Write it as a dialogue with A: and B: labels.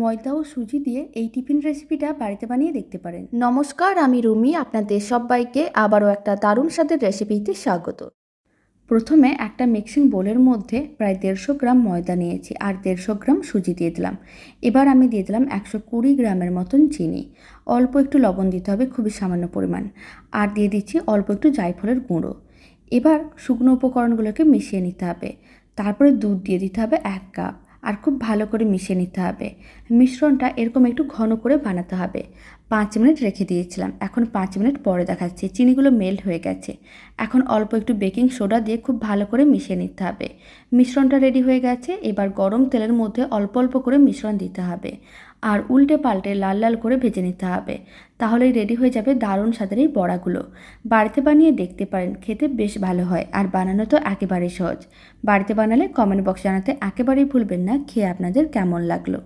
A: ময়দা ও সুজি দিয়ে এই টিফিন রেসিপিটা বাড়িতে বানিয়ে দেখতে পারেন। নমস্কার, আমি রুমি। আপনাদের সবাইকে আবারও একটা দারুণ স্বাদের রেসিপিতে স্বাগত। প্রথমে একটা মিক্সিং বোলের মধ্যে প্রায় 150 গ্রাম ময়দা নিয়েছি আর 150 গ্রাম সুজি দিয়ে দিলাম। এবার আমি দিয়ে দিলাম 120 গ্রামের মতন চিনি। অল্প একটু লবণ দিতে হবে, খুবই সামান্য পরিমাণ। আর দিয়ে দিচ্ছি অল্প একটু জায়ফলের গুঁড়ো। এবার শুকনো উপকরণগুলোকে মিশিয়ে নিতে হবে। তারপরে দুধ দিয়ে দিতে হবে 1 কাপ। আর খুব ভালো করে মিশিয়ে নিতে হবে। মিশ্রণটা এরকম একটু ঘন করে বানাতে হবে। 5 মিনিট রেখে দিয়েছিলাম, এখন 5 মিনিট পরে দেখাচ্ছি চিনিগুলো মেল্ট হয়ে গেছে। এখন অল্প একটু বেকিং সোডা দিয়ে খুব ভালো করে মিশিয়ে নিতে হবে। মিশ্রণটা রেডি হয়ে গেছে। এবার গরম তেলের মধ্যে অল্প অল্প করে মিশ্রণ দিতে হবে আর উল্টে পাল্টে লাল লাল করে ভেজে নিতে হবে। তাহলেই রেডি হয়ে যাবে দারুণ স্বাদের এই বড়াগুলো। বাড়িতে বানিয়ে দেখতে পারেন, খেতে বেশ ভালো হয় আর বানানো তো একেবারেই সহজ। বাড়িতে বানালে কমেন্ট বক্সে জানাতে একেবারেই ভুলবেন না খেয়ে আপনাদের কেমন লাগলো।